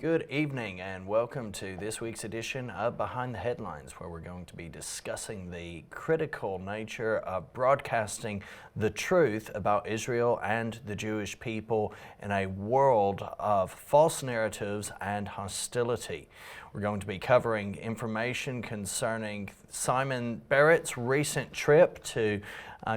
Good evening and welcome to this week's edition of Behind the Headlines, where we're going to be discussing the critical nature of broadcasting the truth about Israel and the Jewish people in a world of false narratives and hostility. We're going to be covering information concerning Simon Barrett's recent trip to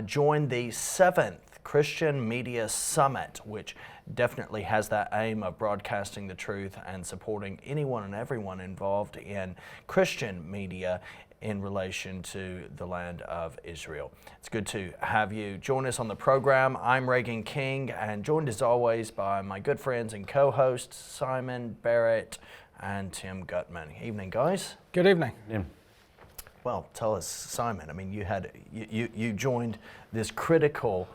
join the 7th Christian Media Summit, which definitely has that aim of broadcasting the truth and supporting anyone and everyone involved in Christian media in relation to the land of Israel. It's good to have you join us on the program. I'm Reagan King, and joined as always by my good friends and co-hosts Simon Barrett and Tim Gutman. Evening, guys. Good evening. Yeah. Well, tell us, Simon. I mean, you joined this critical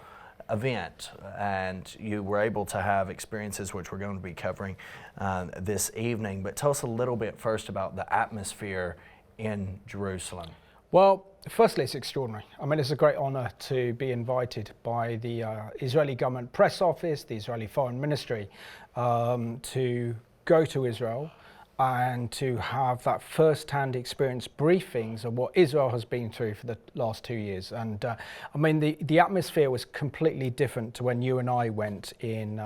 event, and you were able to have experiences which we're going to be covering this evening. But tell us a little bit first about the atmosphere in Jerusalem. Well, firstly, it's extraordinary. I mean, it's a great honor to be invited by the Israeli government press office, the Israeli Foreign Ministry, to go to Israel and to have that first-hand experience briefings of what Israel has been through for the last 2 years. And I mean, the atmosphere was completely different to when you and I went in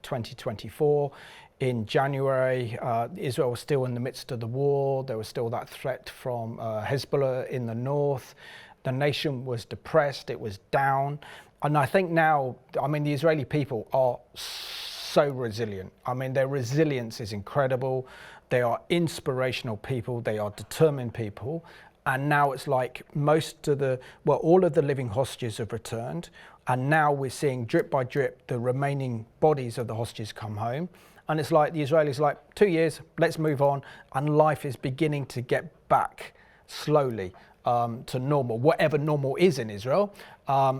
2024. In January, Israel was still in the midst of the war. There was still that threat from Hezbollah in the north. The nation was depressed, it was down. And I think now, I mean, the Israeli people are so resilient. I mean, their resilience is incredible. They are inspirational people. They are determined people. And now it's like all of the living hostages have returned. And now we're seeing drip by drip the remaining bodies of the hostages come home. And it's like the Israelis like 2 years, let's move on. And life is beginning to get back slowly to normal. Whatever normal is in Israel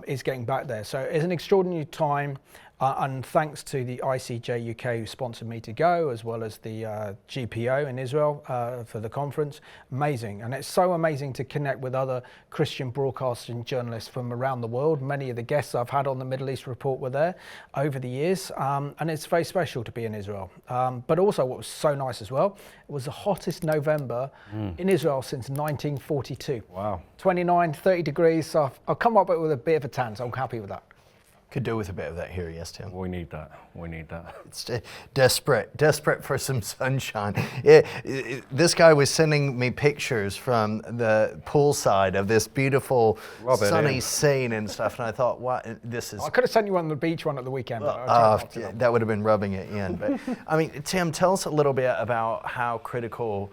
is getting back there. So it's an extraordinary time. And thanks to the ICJ UK who sponsored me to go, as well as the GPO in Israel for the conference. Amazing. And it's so amazing to connect with other Christian broadcasting journalists from around the world. Many of the guests I've had on the Middle East Report were there over the years. And it's very special to be in Israel. But also what was so nice as well, it was the hottest November in Israel since 1942. Wow. 29, 30 degrees. So I've come up with a bit of a tan, so I'm happy with that. Could do with a bit of that here, yes, Tim? We need that. We need that. It's desperate for some sunshine. This guy was sending me pictures from the poolside of this beautiful sunny scene and stuff, and I thought, what, this is... I could have sent you on the beach one at the weekend. That would have been rubbing it in. But I mean, Tim, tell us a little bit about how critical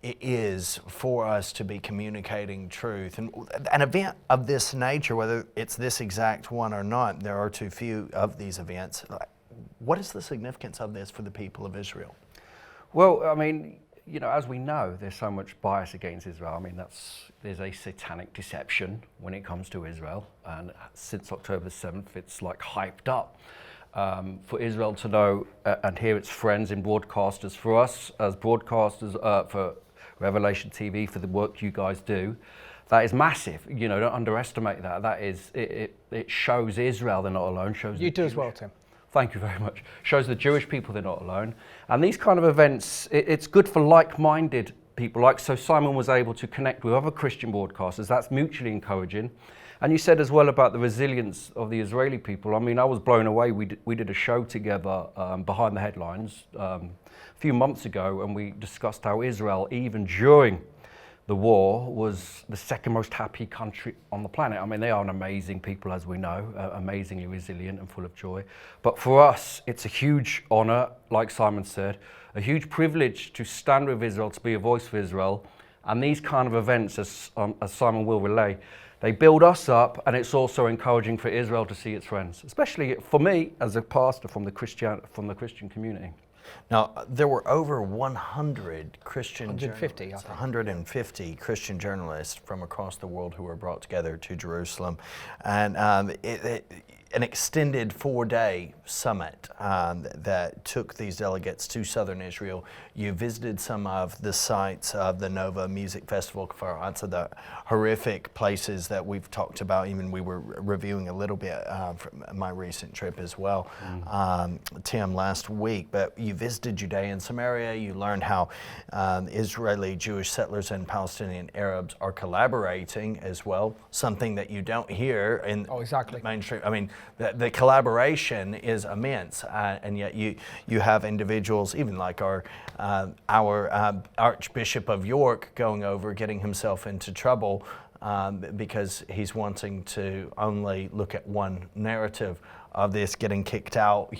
it is for us to be communicating truth. And an event of this nature, whether it's this exact one or not, there are too few of these events. What is the significance of this for the people of Israel? Well, I mean, you know, as we know, there's so much bias against Israel. I mean, there's a satanic deception when it comes to Israel. And since October 7th, it's like hyped up. For Israel to know and hear its friends in broadcasters, for us as broadcasters, for Revelation TV, for the work you guys do, that is massive. You know, don't underestimate that. That is, it shows Israel they're not alone. Shows you do as well, Tim. Thank you very much. Shows the Jewish people they're not alone. And these kind of events, it's good for like-minded people. So Simon was able to connect with other Christian broadcasters. That's mutually encouraging. And you said as well about the resilience of the Israeli people. I mean, I was blown away. We did a show together, Behind the Headlines, a few months ago, and we discussed how Israel, even during the war, was the second most happy country on the planet. I mean, they are an amazing people, as we know, amazingly resilient and full of joy. But for us, it's a huge honor, like Simon said, a huge privilege to stand with Israel, to be a voice for Israel. And these kind of events, as Simon will relay, they build us up, and it's also encouraging for Israel to see its friends, especially for me as a pastor from the Christian community. Now, there were over 100 Christian 150, journalists, 150 Christian journalists from across the world who were brought together to Jerusalem. And an extended 4-day summit that took these delegates to southern Israel. You visited some of the sites of the Nova Music Festival, Kfar, of the horrific places that we've talked about. Even we were reviewing a little bit from my recent trip as well, Tim, last week. But you visited Judea and Samaria. You learned how Israeli Jewish settlers and Palestinian Arabs are collaborating as well, something that you don't hear in mainstream. I mean, the collaboration is immense, and yet you have individuals, even like our Archbishop of York, going over, getting himself into trouble because he's wanting to only look at one narrative of this, getting kicked out,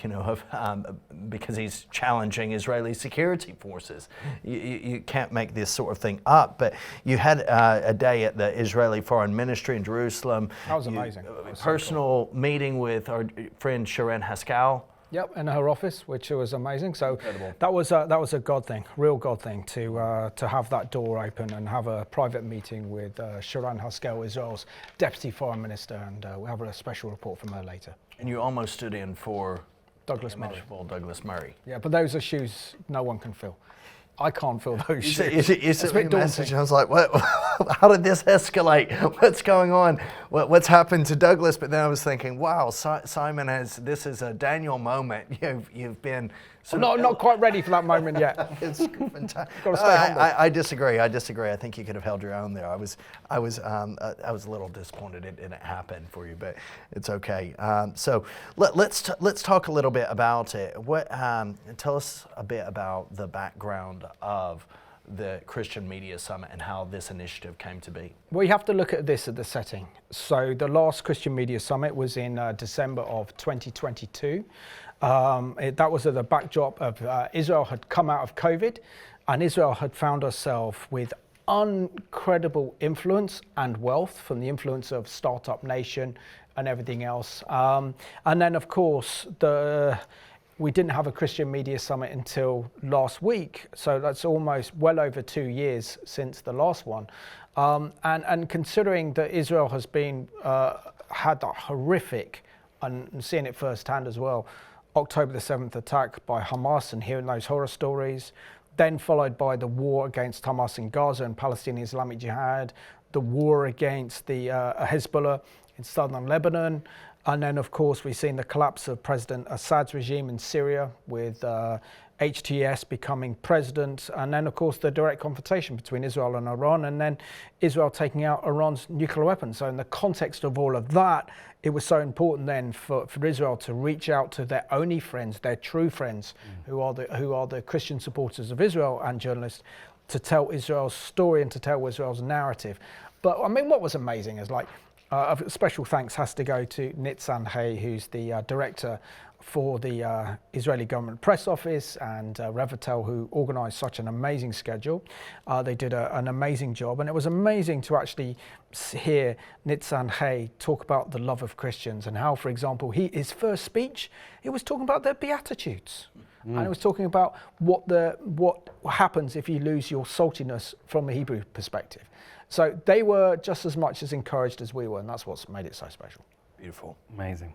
because he's challenging Israeli security forces. You can't make this sort of thing up. But you had a day at the Israeli Foreign Ministry in Jerusalem. That was amazing. Personal meeting with our friend Sharon Haskell. Yep, in her office, which was amazing. So Incredible. that was a God thing, real God thing, to have that door open and have a private meeting with Sharon Haskell, Israel's Deputy Foreign Minister, and we'll have a special report from her later. And you almost stood in for Douglas Murray. Douglas Murray. Yeah, but those are shoes no one can fill. I can't fill those shoes. You sent me a message and I was like, what? How did this escalate? What's going on? What's happened to Douglas? But then I was thinking, wow, Simon this is a Daniel moment. You've been not quite ready for that moment yet. It's fantastic. Got to stay humble. I disagree. I think you could have held your own there. I was a little disappointed it didn't happen for you, but it's okay. So let's talk a little bit about it. Tell us a bit about the background of the Christian Media Summit and how this initiative came to be. Well, you have to look at this at the setting. So the last Christian Media Summit was in December of 2022. That was at the backdrop of Israel had come out of COVID, and Israel had found herself with uncredible influence and wealth from the influence of Startup Nation and everything else. And then, of course, we didn't have a Christian Media Summit until last week, so that's almost well over 2 years since the last one. And considering that Israel has been had a horrific, and seeing it firsthand as well, October the 7th attack by Hamas and hearing those horror stories, then followed by the war against Hamas in Gaza and Palestinian Islamic Jihad, the war against the Hezbollah in southern Lebanon, and then of course we've seen the collapse of President Assad's regime in Syria with HTS becoming president, and then of course the direct confrontation between Israel and Iran, and then Israel taking out Iran's nuclear weapons. So in the context of all of that, it was so important then for Israel to reach out to their only friends, their true friends, who are the Christian supporters of Israel and journalists, to tell Israel's story and to tell Israel's narrative. But I mean, what was amazing is a special thanks has to go to Nitzan Hay, who's the director for the Israeli government press office, and Revatel, who organised such an amazing schedule. They did an amazing job, and it was amazing to actually hear Nitzan Hay talk about the love of Christians and how, for example, his first speech, he was talking about the Beatitudes. And he was talking about what happens if you lose your saltiness from a Hebrew perspective. So they were just as much as encouraged as we were, and that's what's made it so special. Beautiful. Amazing.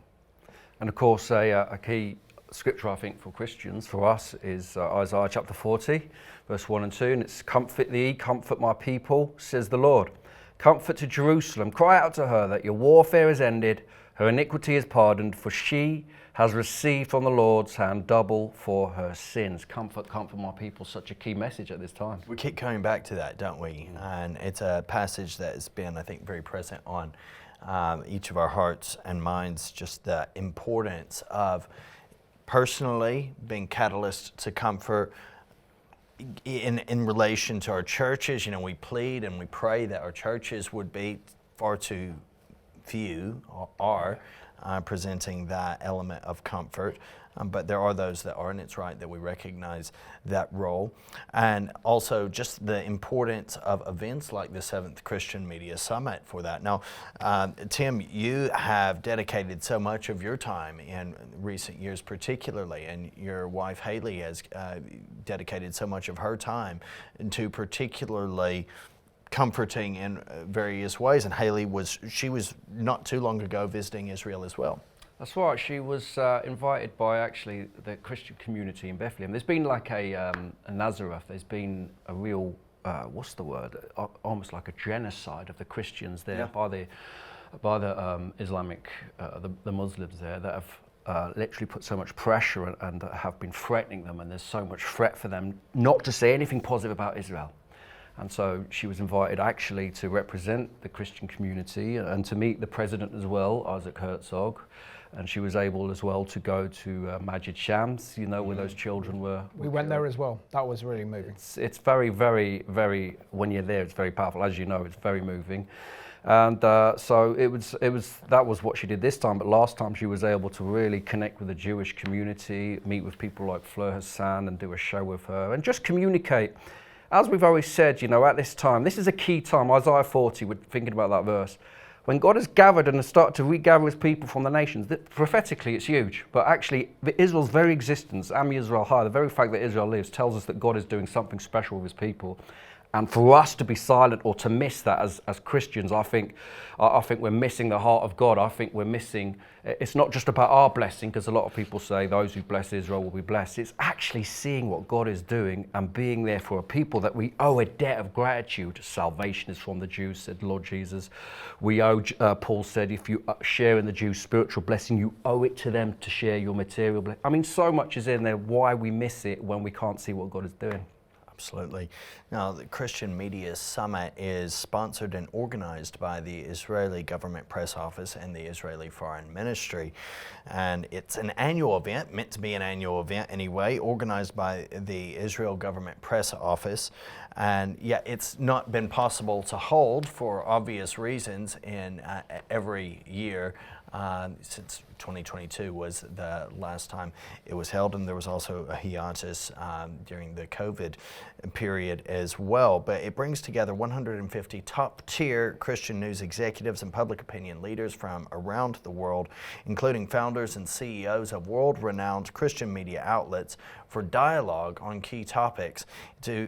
And of course, a key scripture, I think, for Christians, for us, is Isaiah chapter 40, verse 1 and 2, and it's, "Comfort thee, comfort my people, says the Lord. Comfort to Jerusalem, cry out to her that your warfare is ended, her iniquity is pardoned, for she has received from the Lord's hand double for her sins." Comfort my people, such a key message at this time. We keep coming back to that, don't we? And it's a passage that has been, I think, very present on each of our hearts and minds, just the importance of personally being catalyst to comfort in relation to our churches. We plead and we pray that our churches would be far too few, are presenting that element of comfort. But there are those that are, and it's right that we recognize that role. And also just the importance of events like the 7th Christian Media Summit for that. Now, Tim, you have dedicated so much of your time in recent years particularly, and your wife Haley has dedicated so much of her time to particularly comforting in various ways. And Haley was not too long ago visiting Israel as well. That's right. She was invited by actually the Christian community in Bethlehem. There's been like a Nazareth. There's been a real what's the word? Almost like a genocide of the Christians there by the Islamic the Muslims there that have literally put so much pressure and have been threatening them. And there's so much threat for them not to say anything positive about Israel. And so she was invited actually to represent the Christian community and to meet the president as well, Isaac Herzog. And she was able as well to go to Majid Shams, you know, where those children were. We went there as well. That was really moving. It's very, very, very, when you're there, it's very powerful. As you know, it's very moving. And so that was what she did this time. But last time she was able to really connect with the Jewish community, meet with people like Fleur Hassan and do a show with her and just communicate. As we've always said, you know, at this time, this is a key time, Isaiah 40, we're thinking about that verse. When God has gathered and has started to regather his people from the nations, prophetically it's huge, but actually Israel's very existence, Am Yisrael Ha, the very fact that Israel lives, tells us that God is doing something special with his people. And for us to be silent or to miss that as Christians, I think we're missing the heart of God. I think we're missing, it's not just about our blessing, because a lot of people say those who bless Israel will be blessed. It's actually seeing what God is doing and being there for a people that we owe a debt of gratitude. Salvation is from the Jews, said Lord Jesus. We owe, Paul said, if you share in the Jews' spiritual blessing, you owe it to them to share your material blessing. I mean, so much is in there. Why we miss it when we can't see what God is doing. Absolutely. Now, the Christian Media Summit is sponsored and organized by the Israeli Government Press Office and the Israeli Foreign Ministry. And it's an annual event, meant to be an annual event anyway, organized by the Israel Government Press Office. And yeah, it's not been possible to hold for obvious reasons in every year. Since 2022 was the last time it was held, and there was also a hiatus during the COVID period as well. But it brings together 150 top-tier Christian news executives and public opinion leaders from around the world, including founders and CEOs of world-renowned Christian media outlets, for dialogue on key topics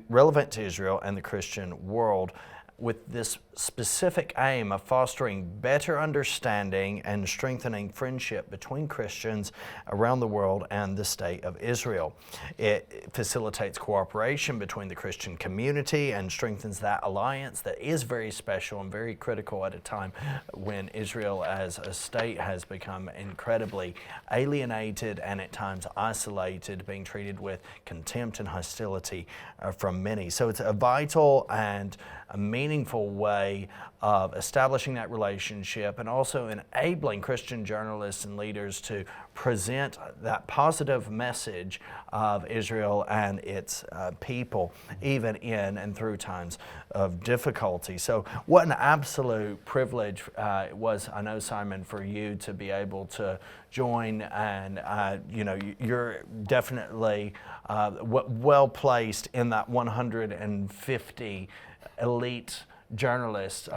relevant to Israel and the Christian world, with this specific aim of fostering better understanding and strengthening friendship between Christians around the world and the state of Israel. It facilitates cooperation between the Christian community and strengthens that alliance that is very special and very critical at a time when Israel as a state has become incredibly alienated and at times isolated, being treated with contempt and hostility from many. So it's a vital and a meaningful way of establishing that relationship and also enabling Christian journalists and leaders to present that positive message of Israel and its people, even in and through times of difficulty. So what an absolute privilege it was, I know, Simon, for you to be able to join, and you know, you're definitely well placed in that 150 elite journalists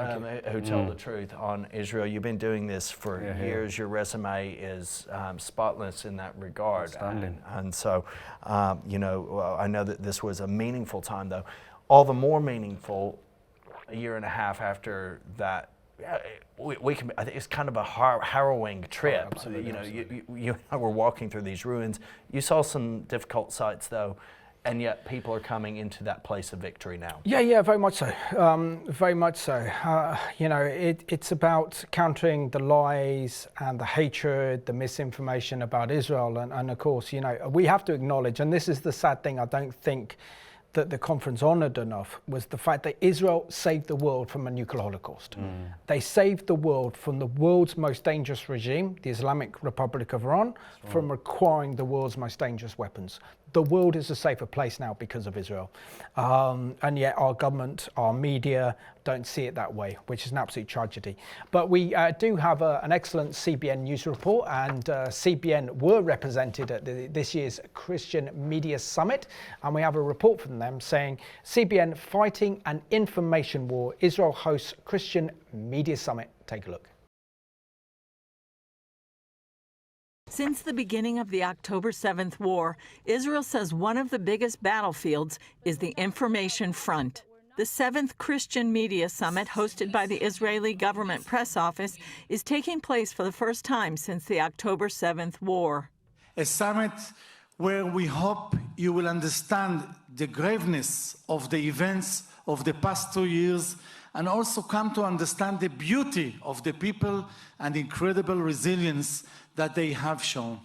who tell the truth on Israel. You've been doing this for years. Your resume is spotless in that regard. And so, you know, I know that this was a meaningful time, though. All the more meaningful a year and a half after that. We can. I think it's kind of a harrowing trip. Oh, absolutely, you know, you were walking through these ruins. You saw some difficult sights, though. And yet people are coming into that place of victory now. Yeah, very much so. Very much so. You know, it's about countering the lies and the hatred, the misinformation about Israel. And of course, you know, we have to acknowledge, and this is the sad thing I don't think that the conference honored enough, was the fact that Israel saved the world from a nuclear holocaust. They saved the world from the world's most dangerous regime, the Islamic Republic of Iran, from acquiring the world's most dangerous weapons. The world is a safer place now because of Israel. And yet our government, our media don't see it that way, which is an absolute tragedy. But we do have an excellent CBN news report, and CBN were represented at this year's Christian Media Summit. And we have a report from them saying, CBN fighting an information war, Israel hosts Christian Media Summit. Take a look. Since the beginning of the October 7th war, Israel says one of the biggest battlefields is the information front. The 7th Christian Media Summit, hosted by the Israeli Government Press Office, is taking place for the first time since the October 7th war. A summit where we hope you will understand the graveness of the events of the past 2 years and also come to understand the beauty of the people and incredible resilience that they have shown.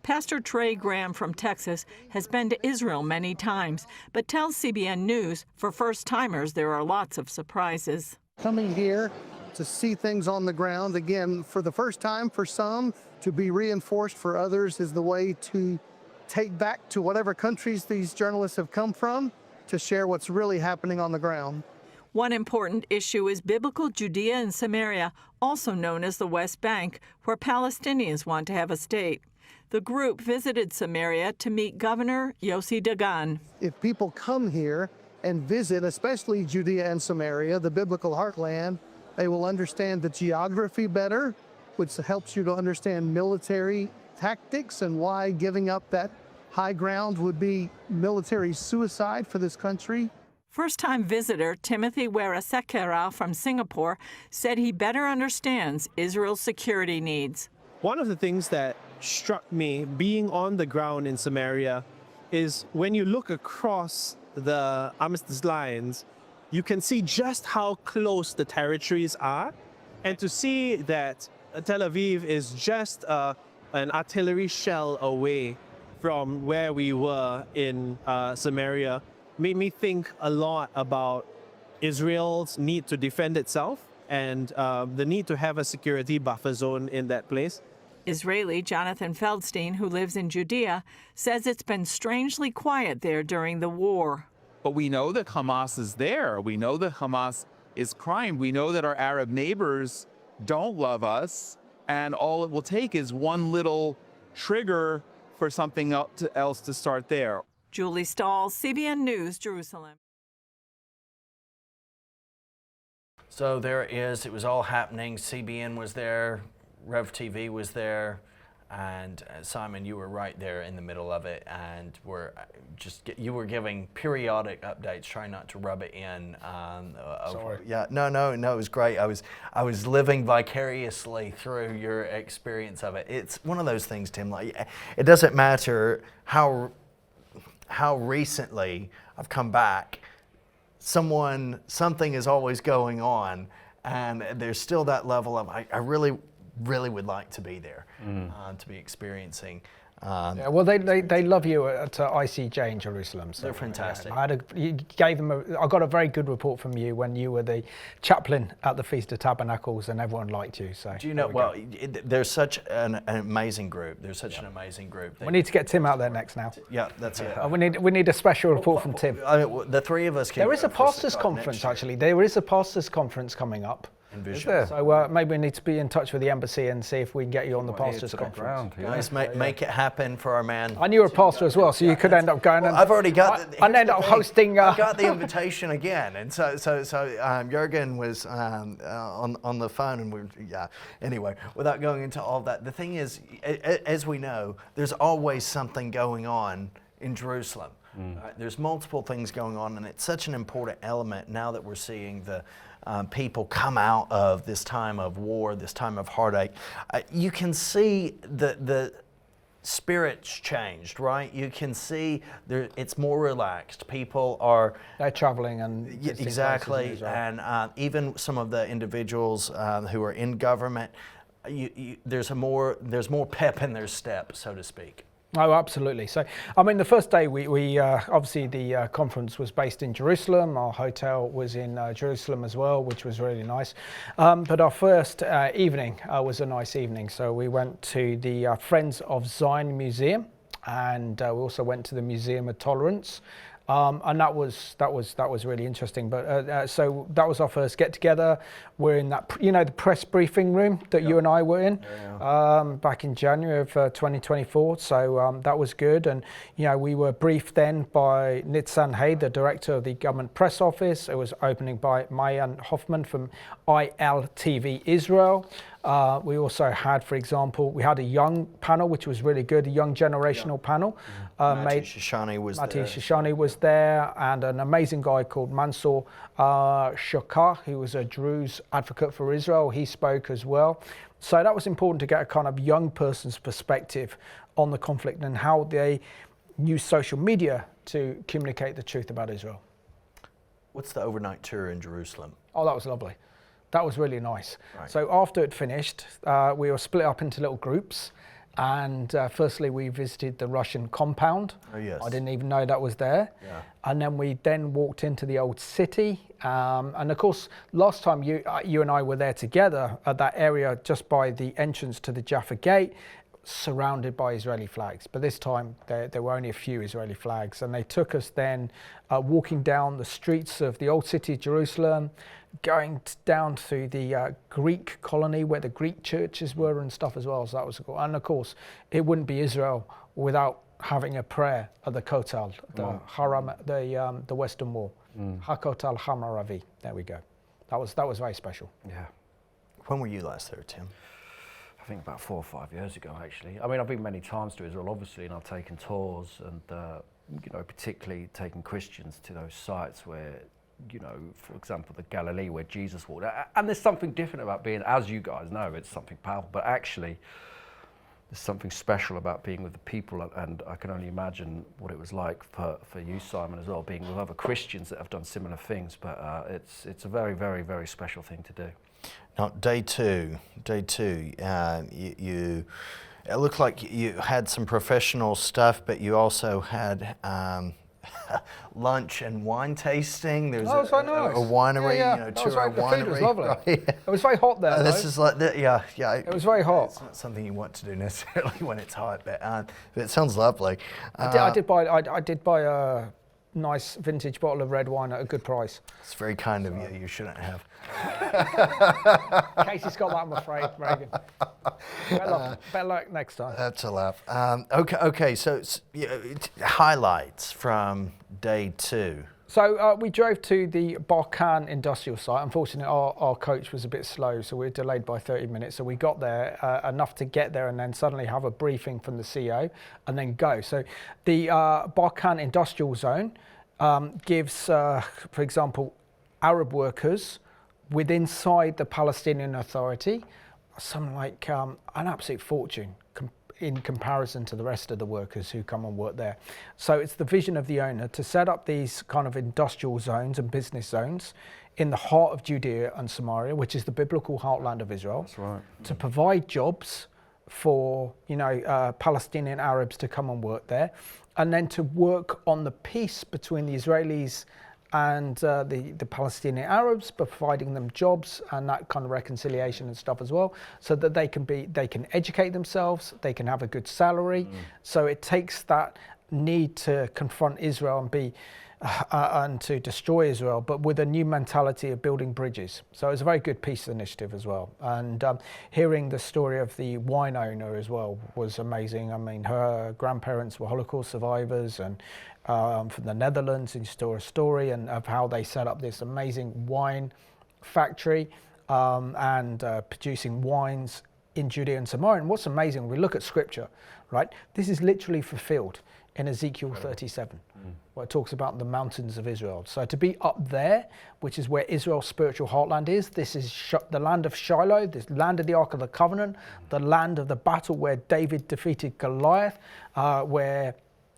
Pastor Trey Graham from Texas has been to Israel many times, but tells CBN News for first-timers there are lots of surprises. Coming here to see things on the ground, again, for the first time for some, to be reinforced for others is the way to take back to whatever countries these journalists have come from to share what's really happening on the ground. One important issue is biblical Judea and Samaria, also known as the West Bank, where Palestinians want to have a state. The group visited Samaria to meet Governor Yossi Dagan. If people come here and visit, especially Judea and Samaria, the biblical heartland, they will understand the geography better, which helps you to understand military tactics and why giving up that high ground would be military suicide for this country. First-time visitor Timothy Werasekera from Singapore said he better understands Israel's security needs. One of the things that struck me being on the ground in Samaria is when you look across the armistice lines, you can see just how close the territories are. And to see that Tel Aviv is just an artillery shell away from where we were in Samaria made me think a lot about Israel's need to defend itself and the need to have a security buffer zone in that place. Israeli Jonathan Feldstein, who lives in Judea, says it's been strangely quiet there during the war. But we know that Hamas is there. We know that Hamas is crying. We know that our Arab neighbors don't love us. And all it will take is one little trigger for something else to start there. Julie Stahl, CBN News, Jerusalem. So it was all happening. CBN was there, Rev TV was there, and Simon, you were right there in the middle of it, and you were giving periodic updates, trying not to rub it in. Sorry. Yeah, no, it was great. I was living vicariously through your experience of it. It's one of those things, Tim. Like, it doesn't matter how recently I've come back. Something is always going on, and there's still that level of I really would like to be there, to be experiencing. Yeah, well, they love you at ICJ in Jerusalem. So, They're fantastic. Yeah, I got a very good report from you when you were the chaplain at the Feast of Tabernacles, and everyone liked you. So do you know? Well, there's such an amazing group. There's such an amazing group. We need to get Tim out there next now. Yeah, that's it. We need a special report from Tim. The three of us can. There is a pastors' conference actually. There is a pastors' conference coming up. So maybe we need to be in touch with the embassy and see if we can get you on the pastors' conference. Guys, make it happen for our man. And you're a pastor as well, so you could end up going. Well, I've already got. And end up hosting. I got the invitation again, and so Jurgen was on the phone, and Anyway, without going into all that, the thing is, as we know, there's always something going on in Jerusalem. There's multiple things going on, and it's such an important element now that we're seeing the people come out of this time of war, this time of heartache. You can see the spirit's changed, right? You can see it's more relaxed. People are traveling and exactly, and even some of the individuals who are in government, there's more pep in their step, so to speak. Oh, absolutely. So, I mean, the first day we obviously the conference was based in Jerusalem. Our hotel was in Jerusalem as well, which was really nice. But our first evening was a nice evening. So we went to the Friends of Zion Museum, and we also went to the Museum of Tolerance. And that was really interesting. But so that was our first get together. We're in that, the press briefing room that you and I were in back in January of 2024. So that was good. And we were briefed then by Nitzan Hay, the director of the Government Press Office. It was opening by Mayan Hoffman from ILTV Israel. We also had, for example, we had a young panel, which was really good, a young generational panel. Mati Shoshani was there, and an amazing guy called Mansour Shokar, who was a Druze advocate for Israel. He spoke as well. So that was important to get a kind of young person's perspective on the conflict and how they use social media to communicate the truth about Israel. What's the overnight tour in Jerusalem? Oh, that was lovely. That was really nice. Right. So after it finished, we were split up into little groups. And firstly, we visited the Russian compound. Oh, yes. I didn't even know that was there. Yeah. And then we walked into the old city. And of course, last time you and I were there together at that area just by the entrance to the Jaffa Gate, surrounded by Israeli flags. But this time there were only a few Israeli flags. And they took us then walking down the streets of the old city of Jerusalem, going down through the Greek colony where the Greek churches were and stuff as well. So that was cool. And of course, it wouldn't be Israel without having a prayer at the Kotel, the Haram, the Western Wall. HaKotel Hamaravi. There we go. That was very special. Yeah. When were you last there, Tim? I think about 4 or 5 years ago, actually. I mean, I've been many times to Israel, obviously, and I've taken tours and, particularly taking Christians to those sites where, for example, the Galilee where Jesus walked. And there's something different about being, as you guys know, it's something powerful, but actually there's something special about being with the people, and I can only imagine what it was like for you, Simon, as well, being with other Christians that have done similar things, but it's a very, very, very special thing to do. Now, day two, you it looked like you had some professional stuff, but you also had lunch and wine tasting. There's was quite nice. a winery, tour of the winery. food was lovely. Right. It was very hot there. This is like, yeah. It was very hot. It's not something you want to do necessarily when it's hot, but it sounds lovely. I did buy a nice vintage bottle of red wine at a good price. It's very kind of you. You shouldn't have. Casey's got that, I'm afraid, Reagan. Better luck next time. That's a laugh. Okay. So highlights from day two. So we drove to the Barkan industrial site. Unfortunately, our coach was a bit slow, so we were delayed by 30 minutes. So we got there enough to get there and then suddenly have a briefing from the CEO and then go. So the Barkan industrial zone gives, for example, Arab workers inside the Palestinian Authority something like an absolute fortune in comparison to the rest of the workers who come and work there. So it's the vision of the owner to set up these kind of industrial zones and business zones in the heart of Judea and Samaria, which is the biblical heartland of Israel. That's right. To provide jobs for Palestinian Arabs to come and work there, and then to work on the peace between the Israelis and the Palestinian Arabs, providing them jobs and that kind of reconciliation and stuff as well, so that they can educate themselves, they can have a good salary. So it takes that need to confront Israel and and to destroy Israel, but with a new mentality of building bridges. So it's a very good peace initiative as well. And hearing the story of the wine owner as well was amazing. I mean, her grandparents were Holocaust survivors, and from the Netherlands, and saw a story and of how they set up this amazing wine factory and producing wines in Judea and Samaria. And what's amazing, when we look at scripture, right, this is literally fulfilled in Ezekiel 37, where it talks about the mountains of Israel. So to be up there, which is where Israel's spiritual heartland is, this is the land of Shiloh, this land of the Ark of the Covenant, the land of the battle where David defeated Goliath, where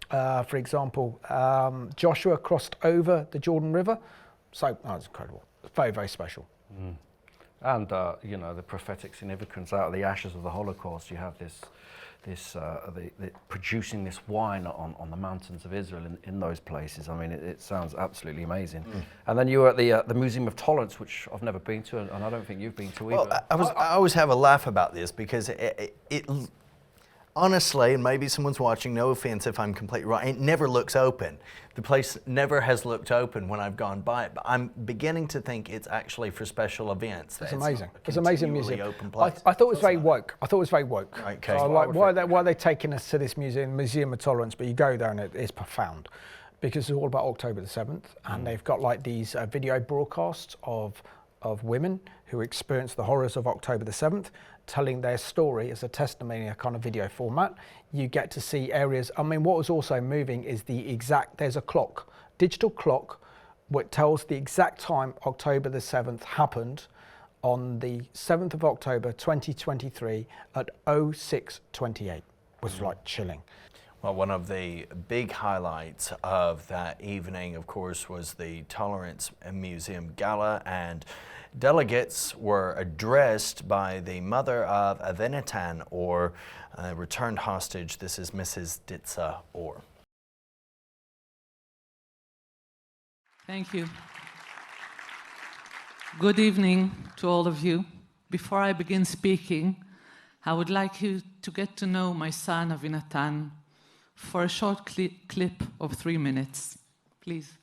for example, Joshua crossed over the Jordan River. So that was incredible. It's very, very special. And the prophetic significance out of the ashes of the Holocaust. You have this producing this wine on the mountains of Israel in those places. I mean, it sounds absolutely amazing. And then you were at the Museum of Tolerance, which I've never been to, and I don't think you've been to either. Well, I always have a laugh about this because it honestly, and maybe someone's watching, no offense if I'm completely wrong, it never looks open. The place never has looked open when I've gone by it, but I'm beginning to think it's actually for special events. It's amazing. It's an amazing museum. Open place. I thought it was very woke. Right, okay. So why are they taking us to this Museum of Tolerance? But you go there and it's profound, because it's all about October the 7th, and they've got like these video broadcasts of women who experienced the horrors of October the 7th. telling their story as a testimony, a kind of video format. You get to see areas. I mean, what was also moving is there's a clock, digital clock, which tells the exact time October the 7th happened on the 7th of October 2023 at 06:28. Was like chilling. Well, one of the big highlights of that evening, of course, was the Tolerance Museum Gala, and delegates were addressed by the mother of Avinatan, or returned hostage. This is Mrs. Ditsa Orr. Thank you. Good evening to all of you. Before I begin speaking, I would like you to get to know my son Avinatan for a short clip of 3 minutes, please.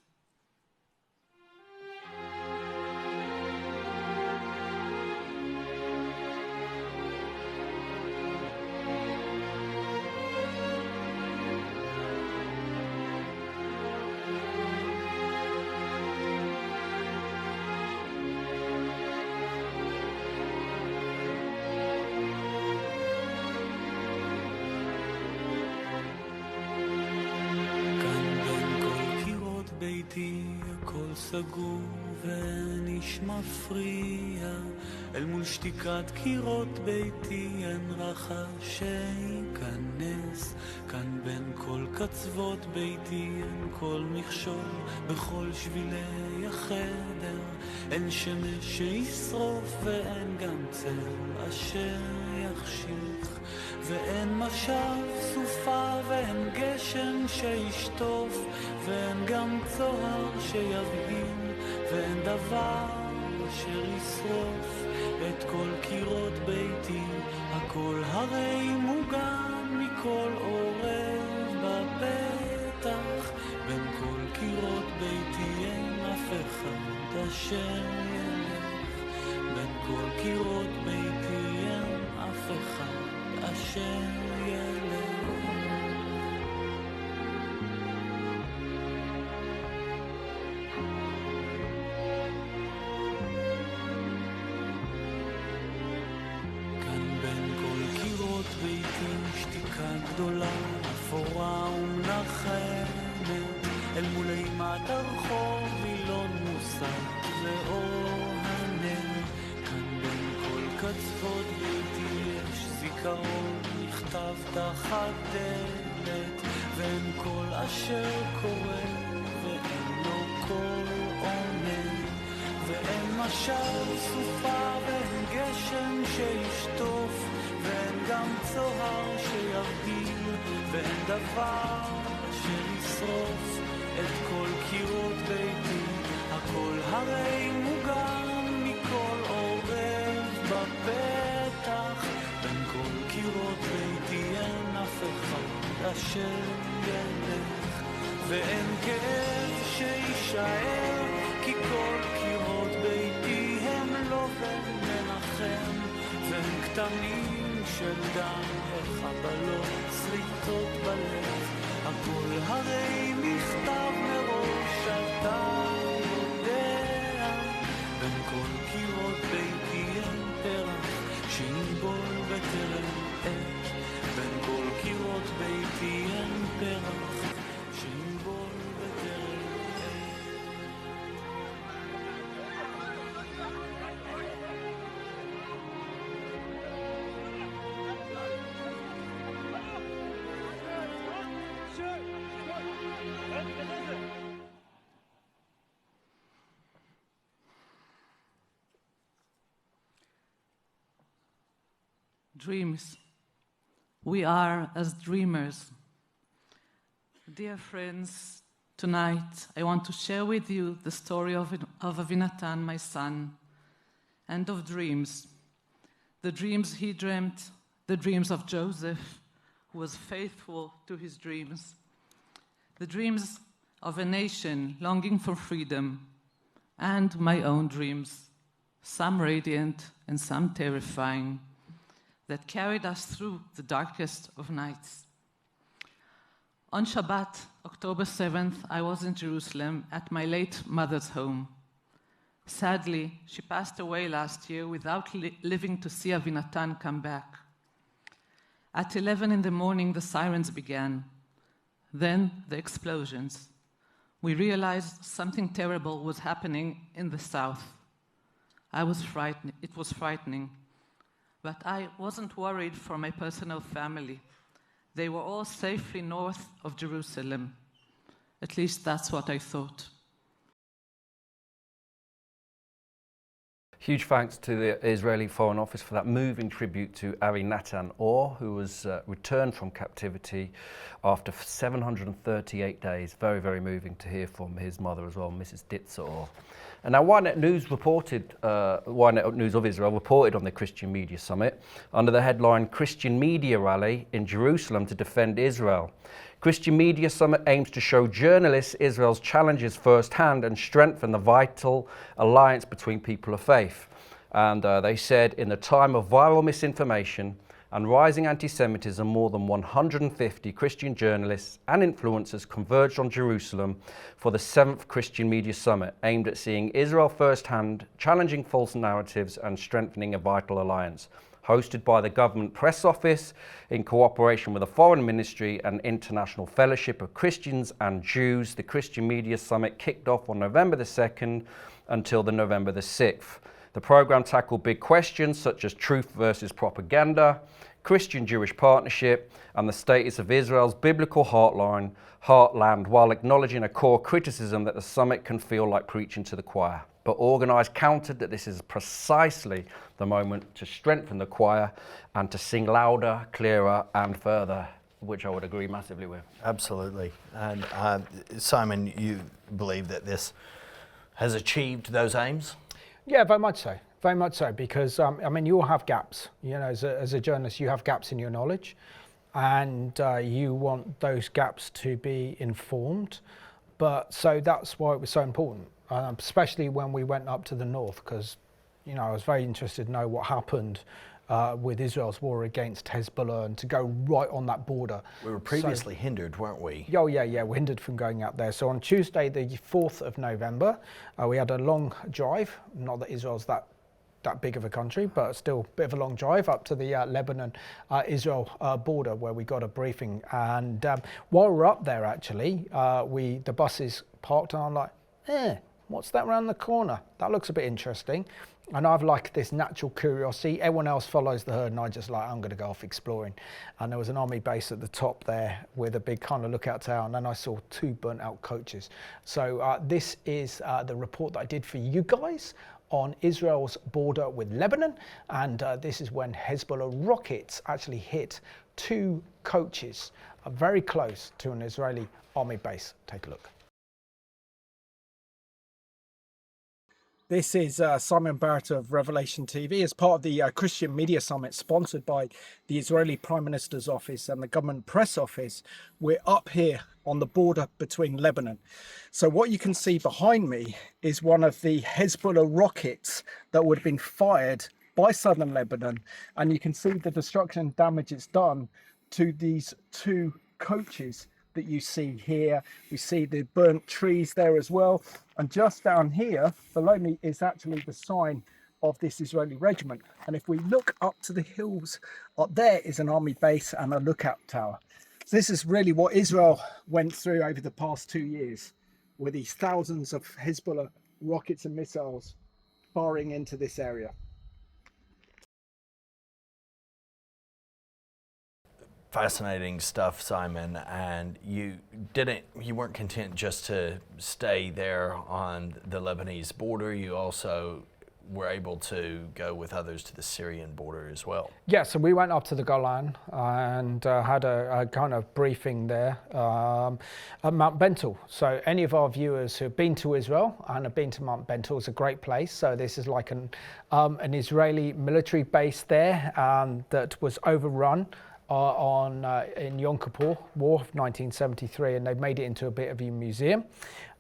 הכל סגור ואין איש מפריע, אל מול שתיקת קירות ביתי אין רחש שייכנס, כאן בין כל קצוות ביתי אין כל מכשול, בכל שבילי החדר אין שמש שישרוף ואין גם צל אשר יחשיך, ואין משב סופה ואין גשם שישטוף, ואין גם צוהר שיבהיל, ואין דבר אשר ישרוף את כל קירות ביתי, הכל הרי מוגן מכל עורב בפתח, בין כל קירות ביתי אין אף אחד אשר ילך, בין כל קירות ביתי אין אף אחד אשר ילך. גדולה, אפורה ומנחמת, אל מול אימת הרחוב וילון מוסק ואור הנר, כאן בין כל קצוות ביתי יש זיכרון נכתב תחת דלת, ואין כל אשר קורה ואין לו כל עונה, ואין משל סופה ואין גשם שישטוף, ואין גם צוהר שיבדיל, ואין דבר שישרוף את כל קירות ביתי, הכל הרי מוגן מכל עורב בפתח, בין כל קירות ביתי אין אף אחד אשר ילך, ואין כאב שישאר, כי כל קירות ביתי הם לא מנחם, ואין כתמים של דם וחבלות, שריטות בלב, הכל הרי מכתב מראש אתה יודע, בין כל קירות ביתי אין פרח שינבול בטרם עת, בין כל קירות ביתי אין פרח שינבול בטרם עת. Dreams. We are as dreamers. Dear friends, tonight I want to share with you the story of Avinatan, my son, and of dreams. The dreams he dreamt, the dreams of Joseph, who was faithful to his dreams. The dreams of a nation longing for freedom, and my own dreams, some radiant and some terrifying, that carried us through the darkest of nights. On Shabbat, October 7th, I was in Jerusalem at my late mother's home. Sadly, she passed away last year without living to see Avinatan come back. At 11 in the morning, the sirens began. Then the explosions. We realized something terrible was happening in the south. I was frightened. It was frightening. But I wasn't worried for my personal family. They were all safely north of Jerusalem. At least that's what I thought. Huge thanks to the Israeli Foreign Office for that moving tribute to Avinatan Or, who was returned from captivity after 738 days. Very, very moving to hear from his mother as well, Mrs. Ditza Or. And now Ynet News Ynet News of Israel reported on the Christian Media Summit under the headline Christian Media Rally in Jerusalem to Defend Israel. Christian Media Summit aims to show journalists Israel's challenges firsthand and strengthen the vital alliance between people of faith. And they said, in the time of viral misinformation and rising anti-Semitism, more than 150 Christian journalists and influencers converged on Jerusalem for the 7th Christian Media Summit, aimed at seeing Israel firsthand, challenging false narratives and strengthening a vital alliance. Hosted by the Government Press Office in cooperation with the Foreign Ministry and International Fellowship of Christians and Jews, the Christian Media Summit kicked off on November the 2nd until the November the 6th. The programme tackled big questions such as truth versus propaganda, Christian-Jewish partnership, and the status of Israel's biblical heartland, while acknowledging a core criticism that the summit can feel like preaching to the choir. But Organised countered that this is precisely the moment to strengthen the choir and to sing louder, clearer and further, which I would agree massively with. Absolutely. And Simon, you believe that this has achieved those aims? Yeah, very much so. Very much so, because I mean, you all have gaps. You know, as a journalist, you have gaps in your knowledge, and you want those gaps to be informed. But so that's why it was so important, especially when we went up to the north, because you know I was very interested to know what happened with Israel's war against Hezbollah, and to go right on that border. We were previously hindered, weren't we? Oh yeah, we're hindered from going out there. So on Tuesday, the 4th of November, we had a long drive. Not that Israel's that big of a country, but still a bit of a long drive up to the Lebanon-Israel border, where we got a briefing. And while we're up there, actually, the buses parked, and I'm like, what's that around the corner? That looks a bit interesting. And I've like this natural curiosity. Everyone else follows the herd, and I just like, I'm going to go off exploring. And there was an army base at the top there with a big kind of lookout tower, and then I saw 2 burnt out coaches. So this is the report that I did for you guys on Israel's border with Lebanon, and this is when Hezbollah rockets actually hit 2 coaches very close to an Israeli army base. Take a look. This is Simon Barrett of Revelation TV as part of the Christian Media Summit sponsored by the Israeli Prime Minister's Office and the Government Press Office. We're up here on the border between Lebanon. So what you can see behind me is one of the Hezbollah rockets that would have been fired by southern Lebanon. And you can see the destruction and damage it's done to these 2 coaches that you see here. We see the burnt trees there as well. And just down here below me is actually the sign of this Israeli regiment. And if we look up to the hills, up there is an army base and a lookout tower. So this is really what Israel went through over the past 2 years, with these thousands of Hezbollah rockets and missiles firing into this area. Fascinating stuff, Simon. And you weren't content just to stay there on the Lebanese border. You also were able to go with others to the Syrian border as well. Yeah, so we went up to the Golan and had a kind of briefing there at Mount Bentel. So any of our viewers who have been to Israel and have been to Mount Bentel, is a great place. So this is like an Israeli military base there that was overrun in Yom Kippur War of 1973, and they've made it into a bit of a museum.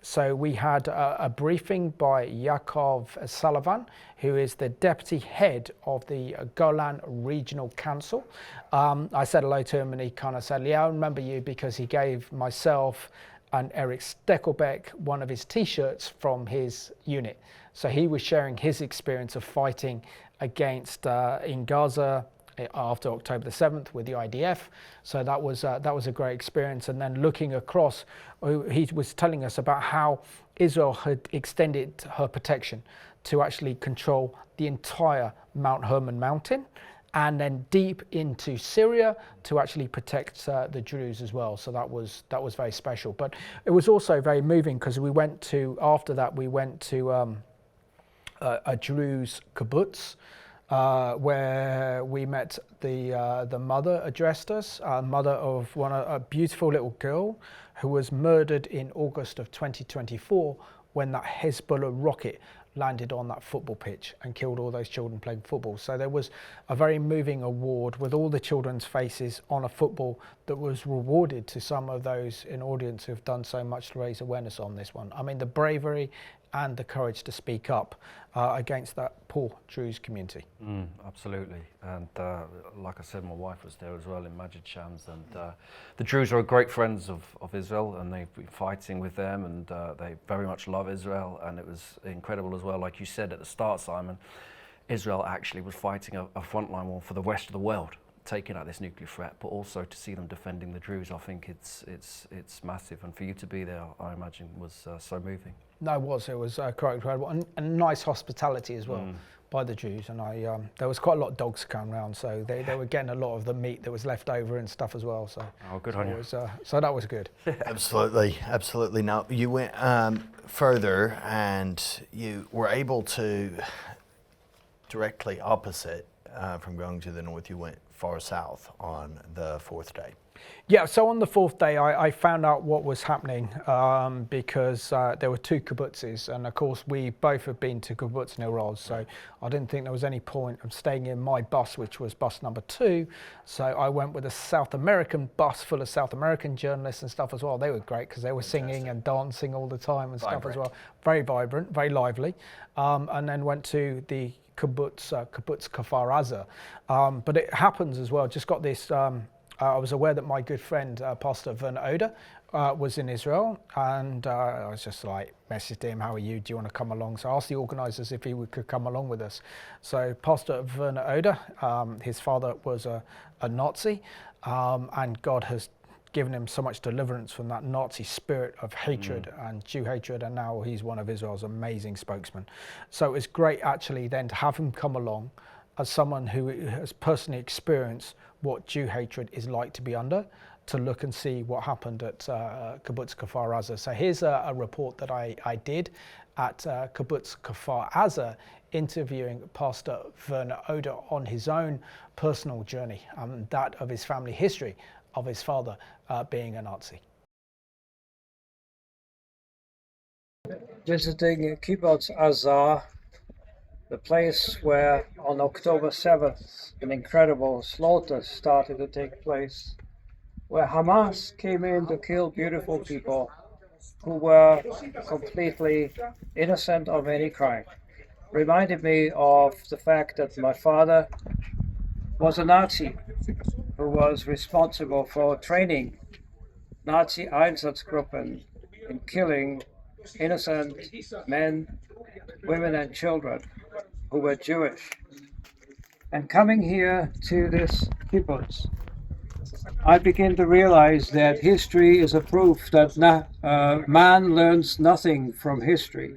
So we had a briefing by Yaakov Sullivan, who is the deputy head of the Golan Regional Council. I said hello to him, and he kind of said, yeah, I remember you, because he gave myself and Eric Steckelbeck one of his T-shirts from his unit. So he was sharing his experience of fighting against in Gaza after October the 7th with the IDF. So that was a great experience. And then looking across, he was telling us about how Israel had extended her protection to actually control the entire Mount Hermon mountain, and then deep into Syria to actually protect the Druze as well. So that was very special. But it was also very moving because after that we went to a Druze kibbutz, where we met the mother addressed us, mother of a beautiful little girl who was murdered in August of 2024 when that Hezbollah rocket landed on that football pitch and killed all those children playing football. So there was a very moving award with all the children's faces on a football that was rewarded to some of those in audience who have done so much to raise awareness on this one. I mean, the bravery and the courage to speak up against that poor Druze community. Absolutely. And like I said, my wife was there as well in Majid Shams, and the Druze are great friends of Israel, and they've been fighting with them, and they very much love Israel. And it was incredible as well, like you said at the start, Simon, Israel actually was fighting a frontline war for the rest of the world, taking out this nuclear threat, but also to see them defending the Druze. I think it's massive, and for you to be there, I imagine, was so moving. No, it was quite incredible, and nice hospitality as well by the Jews. And there was quite a lot of dogs coming around, so they were getting a lot of the meat that was left over and stuff as well. So good on you. So that was good. Absolutely. Now you went further, and you were able to directly opposite from going to the north. You went far south on the fourth day. Yeah, so on the fourth day, I found out what was happening because there were two kibbutzes, and of course we both have been to kibbutz Nir Oz, so I didn't think there was any point of staying in my bus, which was bus number 2. So I went with a South American bus full of South American journalists and stuff as well. They were great because they were singing and dancing all the time and stuff as well. Very vibrant, very lively. And then went to the kibbutz Kfar. But it happens as well. Just got this. I was aware that my good friend, Pastor Werner Oder, was in Israel, and I was just like, messaged him, how are you? Do you want to come along? So I asked the organisers if he could come along with us. So Pastor Werner Oder, his father was a Nazi, and God has given him so much deliverance from that Nazi spirit of hatred and Jew hatred, and now he's one of Israel's amazing spokesmen. So it was great actually then to have him come along as someone who has personally experienced what Jew hatred is like to be under, to look and see what happened at kibbutz Kfar Aza. So here's a report that I did at kibbutz Kfar Aza, interviewing Pastor Werner Oder on his own personal journey, that of his family history of his father being a Nazi. Visiting kibbutz Aza, the place where on October 7th an incredible slaughter started to take place, where Hamas came in to kill beautiful people who were completely innocent of any crime. Reminded me of the fact that my father was a Nazi who was responsible for training Nazi Einsatzgruppen in killing innocent men, women and children who were Jewish. And coming here to this kibbutz, I begin to realize that history is a proof that man learns nothing from history,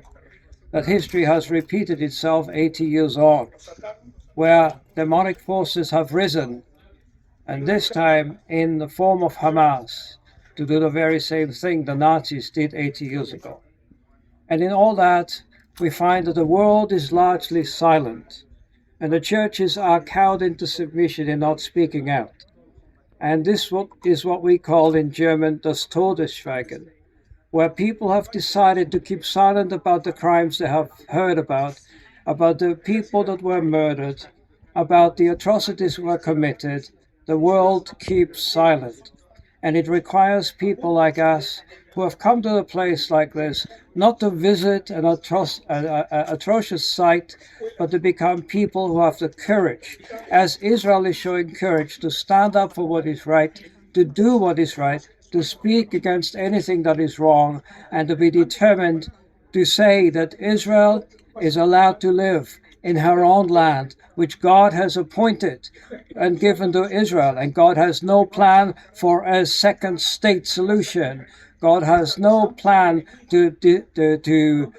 that history has repeated itself 80 years on, where demonic forces have risen, and this time in the form of Hamas, to do the very same thing the Nazis did 80 years ago. And in all that, we find that the world is largely silent, and the churches are cowed into submission in not speaking out. And this is what we call in German das Todesschweigen, where people have decided to keep silent about the crimes they have heard about the people that were murdered, about the atrocities that were committed. The world keeps silent. And it requires people like us who have come to a place like this, not to visit an atrocious site, but to become people who have the courage, as Israel is showing courage, to stand up for what is right, to do what is right, to speak against anything that is wrong and to be determined to say that Israel is allowed to live in her own land, which God has appointed and given to Israel. And God has no plan for a second state solution. God has no plan to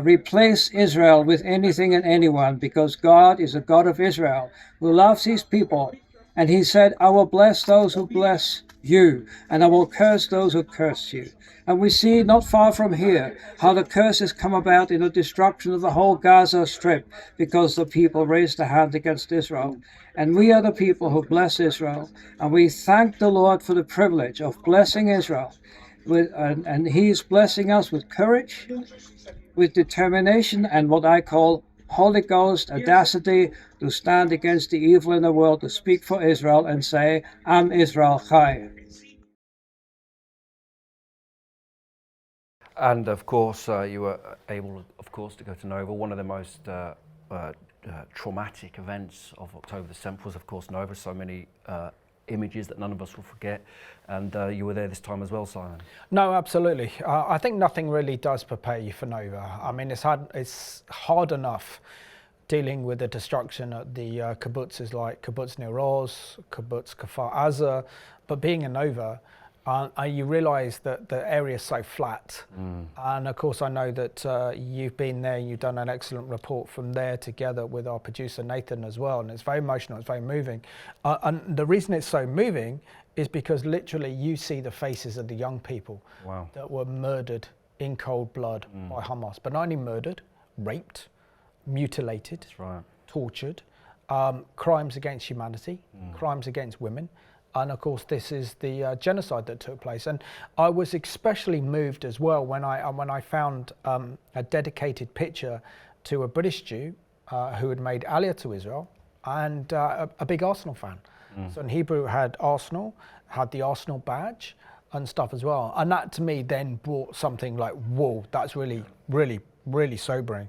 replace Israel with anything and anyone, because God is a God of Israel who loves his people. And he said, I will bless those who bless you, and I will curse those who curse you. And we see not far from here how the curses come about in the destruction of the whole Gaza Strip because the people raised their hand against Israel. And we are the people who bless Israel. And we thank the Lord for the privilege of blessing Israel. And he's blessing us with courage, with determination, and what I call Holy Ghost audacity to stand against the evil in the world, to speak for Israel and say, Am Israel Chai. And of course, you were able, of course, to go to Nova. One of the most traumatic events of October the 7th was, of course, Nova. So many images that none of us will forget. And you were there this time as well, Simon. No, absolutely. I think nothing really does prepare you for Nova. I mean, it's hard enough dealing with the destruction at the kibbutzes like Kibbutz Nir Oz, Kibbutz Kfar Aza, but being in Nova, you realise that the area is so flat. And of course I know that you've been there, you've done an excellent report from there together with our producer Nathan as well, and it's very emotional, it's very moving. And the reason it's so moving is because literally you see the faces of the young people that were murdered in cold blood by Hamas, but not only murdered, raped, mutilated, tortured, crimes against humanity, crimes against women. And of course, this is the genocide that took place. And I was especially moved as well when I found a dedicated picture to a British Jew who had made Aliyah to Israel, and a big Arsenal fan. So in Hebrew, it had Arsenal, had the Arsenal badge and stuff as well. And that to me then brought something like, whoa, that's really, really, really sobering.